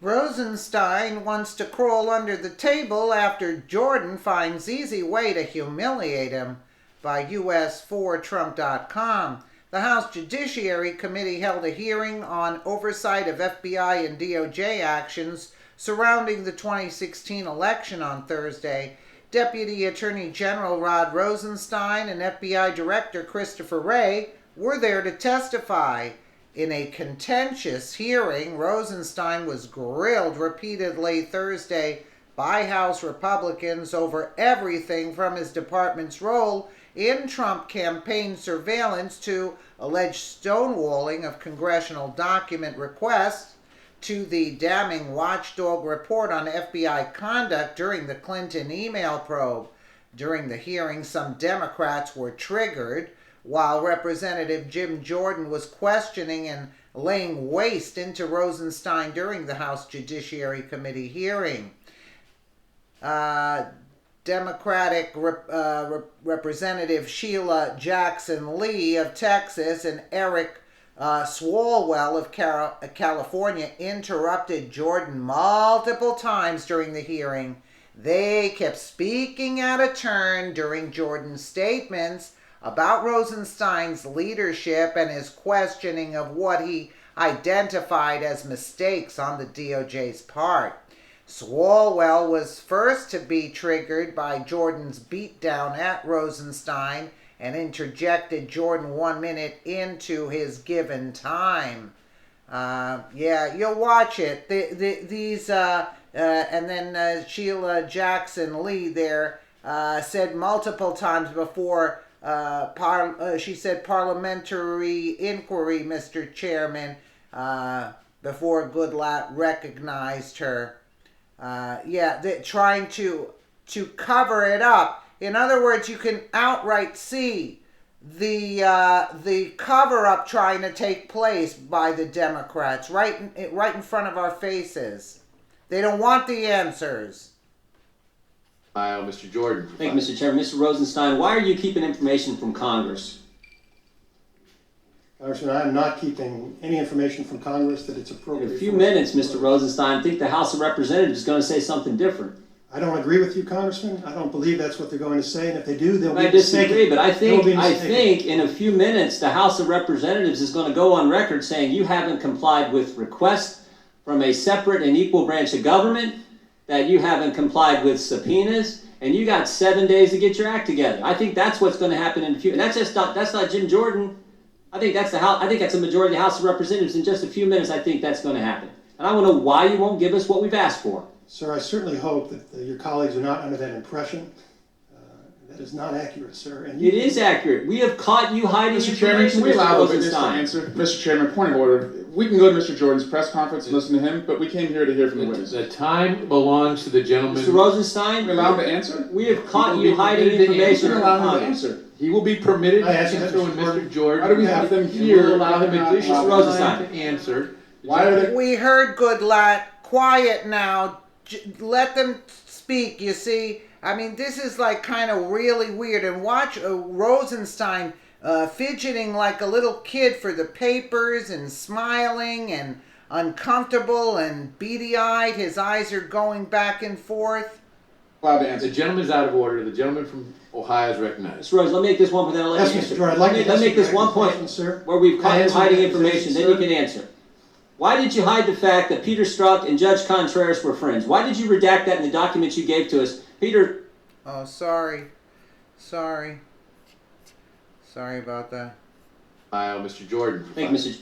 Rosenstein wants to crawl under the table after Jordan finds easy way to humiliate him, by US4Trump.com. The House Judiciary Committee held a hearing on oversight of FBI and DOJ actions surrounding the 2016 election on Thursday. Deputy Attorney General Rod Rosenstein and FBI Director Christopher Wray were there to testify. In a contentious hearing, Rosenstein was grilled repeatedly Thursday by House Republicans over everything from his department's role in Trump campaign surveillance to alleged stonewalling of congressional document requests to the damning watchdog report on FBI conduct during the Clinton email probe. During the hearing, some Democrats were triggered while Representative Jim Jordan was questioning and laying waste into Rosenstein during the House Judiciary Committee hearing. Democratic Representative Sheila Jackson Lee of Texas and Eric Swalwell of California interrupted Jordan multiple times during the hearing. They kept speaking out of turn during Jordan's statements about Rosenstein's leadership and his questioning of what he identified as mistakes on the DOJ's part. Swalwell was first to be triggered by Jordan's beatdown at Rosenstein and interjected Jordan 1 minute into his given time. You'll watch it. And then Sheila Jackson Lee there said multiple times before, she said parliamentary inquiry, Mr. Chairman, before Goodlatte recognized her. They're trying to cover it up. In other words, you can outright see the cover-up trying to take place by the Democrats right in front of our faces. They don't want the answers. Mr. Jordan. Thank you, Mr. Chairman. Mr. Rosenstein, why are you keeping information from Congress? Congressman, I am not keeping any information from Congress that it's appropriate. In a few minutes, Mr. Rosenstein, I think the House of Representatives is going to say something different. I don't agree with you, Congressman. I don't believe that's what they're going to say, and if they do, they'll be I disagree, mistaken. but I think in a few minutes, the House of Representatives is going to go on record saying you haven't complied with requests from a separate and equal branch of government, that you haven't complied with subpoenas, and you got 7 days to get your act together. I think that's what's going to happen in a few. And that's not Jim Jordan. I think that's the House. I think that's a majority of the House of Representatives. In just a few minutes, I think that's going to happen. And I want to know why you won't give us what we've asked for. Sir, I certainly hope that your colleagues are not under that impression. That is not accurate, sir. And it is accurate. We have caught you hiding Mr. Chairman, can we allow the witness to answer? Mr. Chairman, point of order. We can go to Mr. Jordan's press conference and listen to him, but we came here to hear from the witness. The time belongs to the gentleman. Mr. Rosenstein, we allow him to answer? We have caught you hiding information. Allow him to answer. He will be permitted to answer when Mr. Jordan. Why do we have them here? We'll allow him additional Rosenstein time to answer. Why are they? We heard Goodlatte. Quiet now. Let them speak, you see. I mean, this is like kind of really weird. And watch Rosenstein fidgeting like a little kid for the papers and smiling and uncomfortable and beady-eyed. His eyes are going back and forth. Allowed to answer. The gentleman's out of order. The gentleman from Ohio is recognized. Mr. Rose, let me make this one point, then I'll let you answer. Let me make this one point where we've caught you hiding information, then you can answer. Why did you hide the fact that Peter Strzok and Judge Contreras were friends? Why did you redact that in the documents you gave to us? Peter... Oh, sorry about that. Mr. Jordan. Thank you, Mr.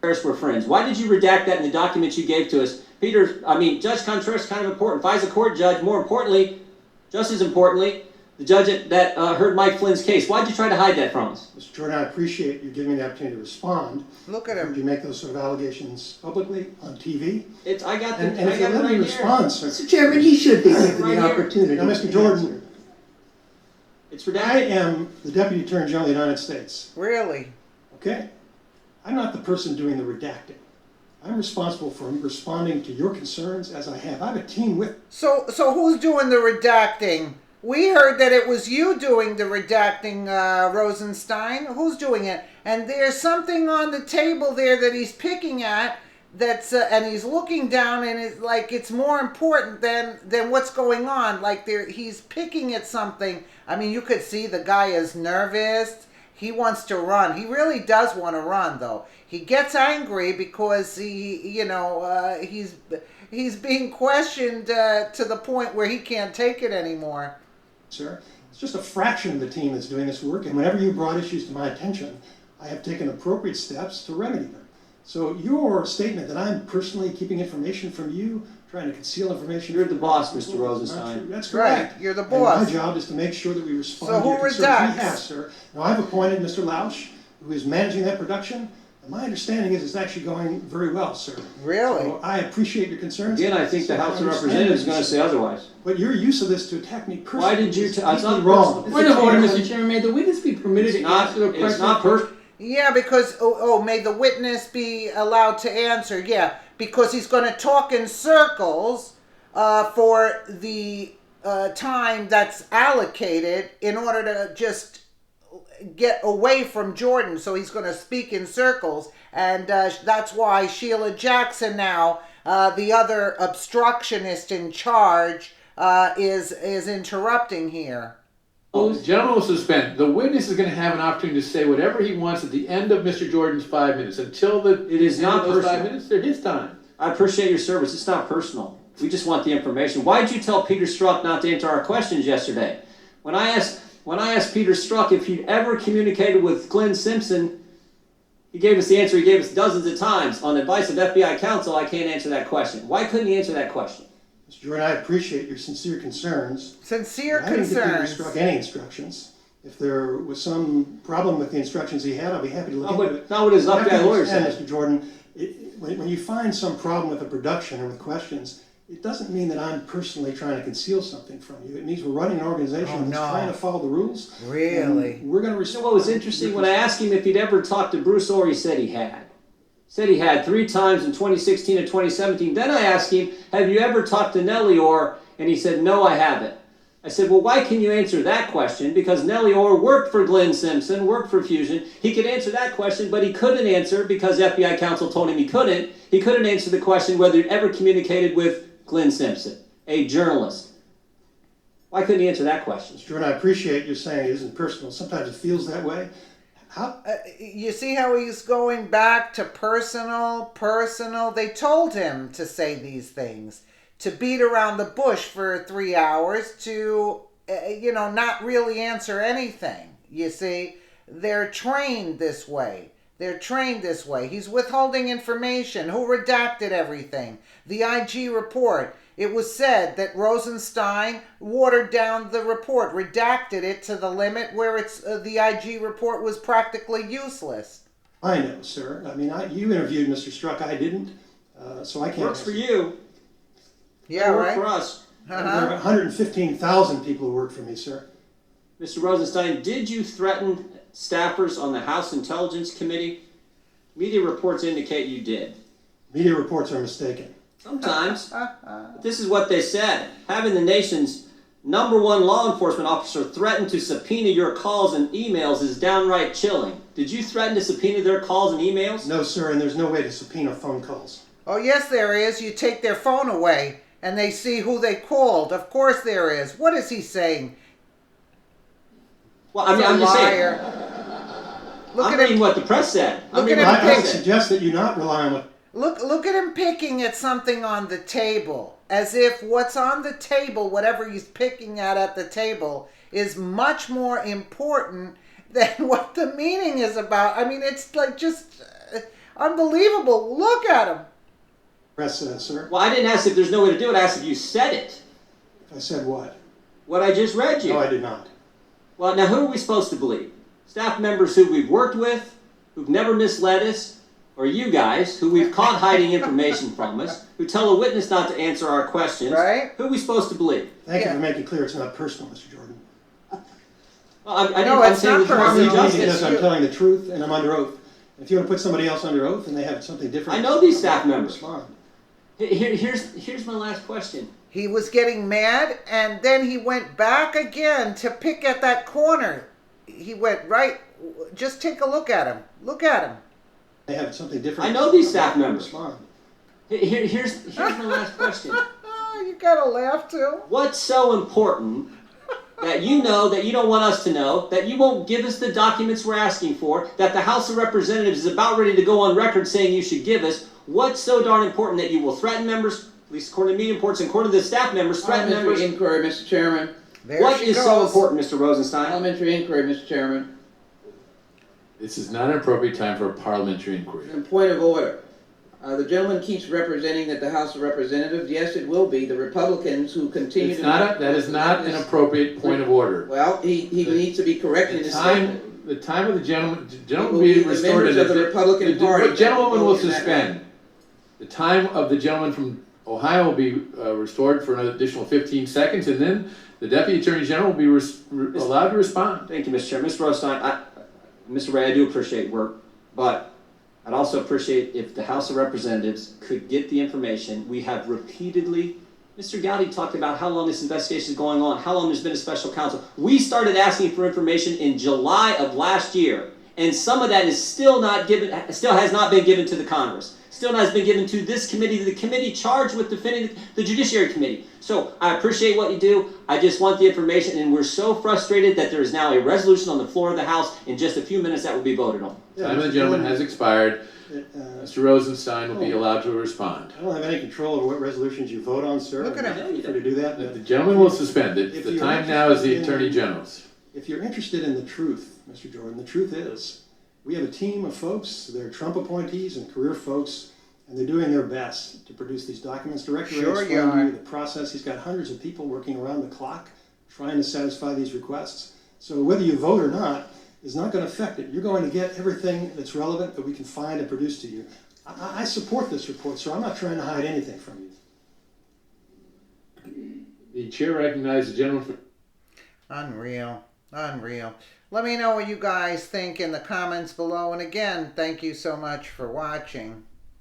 Contreras were friends. Why did you redact that in the documents you gave to us? Judge Contreras is kind of important. FISA court judge, more importantly, just as importantly, the judge that heard Mike Flynn's case. Why did you try to hide that from us? Mr. Jordan, I appreciate you giving me the opportunity to respond. Look at him. Would you make those sort of allegations publicly on TV? I got and it if you let right me respond, sir. Mr. Chairman, he should be given Right the here. opportunity. Now, Mr. Jordan, It's I redacted. am the Deputy Attorney General of the United States. Really? Okay? I'm not the person doing the redacting. I'm responsible for responding to your concerns as I have. I have a team with. So who's doing the redacting? We heard that it was you doing the redacting, Rosenstein. Who's doing it? And there's something on the table there that he's picking at that's and he's looking down, and it's like it's more important than what's going on. Like he's picking at something. I mean, you could see the guy is nervous. He wants to run. He really does want to run, though. He gets angry because he's being questioned to the point where he can't take it anymore. Sir, it's just a fraction of the team that's doing this work, and whenever you brought issues to my attention, I have taken appropriate steps to remedy them. So your statement that I'm personally keeping information from you, trying to conceal information... You're the boss, Mr. Rosenstein. That's correct. Right, you're the boss. And my job is to make sure that we respond So to your who concerns. redacts? We have, sir. Now, I've appointed Mr. Lausch, who is managing that production, and my understanding is it's actually going very well, sir. Really? So I appreciate your concerns. Again, I think the House of Representatives is going to say otherwise. But your use of this to attack me personally Why did you... is it's not deeply wrong. personal. Point of order, Mr. Chairman. May the witness be permitted It's to not, answer the question? it's not personal. Yeah, because may the witness be allowed to answer? Yeah, because he's going to talk in circles for the time that's allocated in order to just get away from Jordan. So he's going to speak in circles, and that's why Sheila Jackson now, the other obstructionist in charge, is interrupting here. The gentleman will suspend. The witness is going to have an opportunity to say whatever he wants at the end of Mr. Jordan's 5 minutes. Until the It is end not of those personal. 5 minutes, they're his time. I appreciate your service. It's not personal. We just want the information. Why did you tell Peter Strzok not to answer our questions yesterday? When I asked Peter Strzok if he'd ever communicated with Glenn Simpson, he gave us the answer he gave us dozens of times. On advice of FBI counsel, I can't answer that question. Why couldn't he answer that question? Mr. Jordan, I appreciate your sincere concerns. Sincere I didn't give Peter concerns. Strzok any instructions. If there was some problem with the instructions he had, I'll be happy to look into it. Not what his You have to FBI lawyer understand, said. Mr. Jordan, when you find some problem with a production or with questions, it doesn't mean that I'm personally trying to conceal something from you. It means we're running an organization that's no. trying to follow the rules. Really? And we're going to You respond. know what was interesting? When I asked him if he'd ever talked to Bruce Orr, he said he had. Said he had 3 times in 2016 and 2017. Then I asked him, have you ever talked to Nellie Orr? And he said, no, I haven't. I said, well, why can you answer that question? Because Nellie Orr worked for Glenn Simpson, worked for Fusion. He could answer that question, but he couldn't answer because FBI counsel told him he couldn't. He couldn't answer the question whether he'd ever communicated with Glenn Simpson, a journalist. Why couldn't he answer that question? Mr. Jordan, I appreciate you saying it isn't personal. Sometimes it feels that way. How? You see how he's going back to personal? They told him to say these things, to beat around the bush for 3 hours, to, not really answer anything. You see, they're trained this way. He's withholding information. Who redacted everything? The IG report. It was said that Rosenstein watered down the report, redacted it to the limit where the IG report was practically useless. I know, sir. I mean, you interviewed Mr. Strzok. I didn't, so I can't. Works for you. Yeah, Work right? for us. There are 115,000 people who work for me, sir. Mr. Rosenstein, did you threaten staffers on the House Intelligence Committee? Media reports indicate you did. Media reports are mistaken. Sometimes. But this is what they said. Having the nation's #1 law enforcement officer threaten to subpoena your calls and emails is downright chilling. Did you threaten to subpoena their calls and emails? No, sir, and there's no way to subpoena phone calls. Oh, yes, there is. You take their phone away and they see who they called. Of course there is. What is he saying? Well, I mean, He's a I'm just saying. liar. Look I'm at reading him. what the press said. I'm Look at reading him what the I would press said. suggest that you not rely on what... Look at him picking at something on the table, as if what's on the table, whatever he's picking at the table, is much more important than what the meeting is about. I mean, it's like just unbelievable. Look at him. Press sir. Well, I didn't ask if there's no way to do it. I asked if you said it. I said what? What I just read you. No, I did not. Well, now who are we supposed to believe? Staff members who we've worked with, who've never misled us, or you guys, who we've caught hiding information from us, who tell a witness not to answer our questions. Right. Who are we supposed to believe? Thank Yeah. you for making clear it's not personal, Mr. Jordan. Well, No, I'm it's saying not with personal. Department of Because Justice. I'm telling the truth and I'm under oath. If you want to put somebody else under oath and they have something different... I know these staff members. Respond. Here's my last question. He was getting mad, and then he went back again to pick at that corner. He went right. Just take a look at him. Look at him. They have something different... I know these staff members. Respond. Here's my last question. You gotta laugh too. What's so important that you know that you don't want us to know, that you won't give us the documents we're asking for, that the House of Representatives is about ready to go on record saying you should give us? What's so darn important that you will threaten members, at least according to media reports and according to the staff members, threaten members? Inquiry, Mr. Chairman. What is so important, Mr. Rosenstein? Parliamentary inquiry, Mr. Chairman. This is not an appropriate time for a parliamentary inquiry. And point of order. The gentleman keeps representing that the House of Representatives. Yes, it will be. The Republicans who continue That is not an appropriate point of order. Well, he needs to be corrected in his statement. The time of the gentleman will be restored. Members of the Republican Party. The gentleman will suspend. The time of the gentleman from Ohio will be restored for an additional 15 seconds, and then the Deputy Attorney General will be allowed to respond. Thank you, Mr. Chair. Mr. Rosenstein, Mr. Ray, I do appreciate work, but I'd also appreciate if the House of Representatives could get the information. We have repeatedly, Mr. Gowdy talked about how long this investigation is going on, how long there's been a special counsel. We started asking for information in July of last year, and some of that is still has not been given to the Congress. Still has been given to this committee, the committee charged with defending the Judiciary Committee. So I appreciate what you do. I just want the information, and we're so frustrated that there is now a resolution on the floor of the House in just a few minutes that will be voted on. The time of the gentleman has expired. Mr. Rosenstein will be allowed to respond. I don't have any control over what resolutions you vote on, sir. Look at him. I'm free to do that. The gentleman will suspend it. The time now is the Attorney General's. If you're interested in the truth, Mr. Jordan, the truth is we have a team of folks, they're Trump appointees and career folks, and they're doing their best to produce these documents. Director Ray explained to you the process. He's got hundreds of people working around the clock trying to satisfy these requests. So whether you vote or not is not going to affect it. You're going to get everything that's relevant that we can find and produce to you. I support this report, so I'm not trying to hide anything from you. The chair recognizes the gentleman for... Unreal. Let me know what you guys think in the comments below. And again, thank you so much for watching.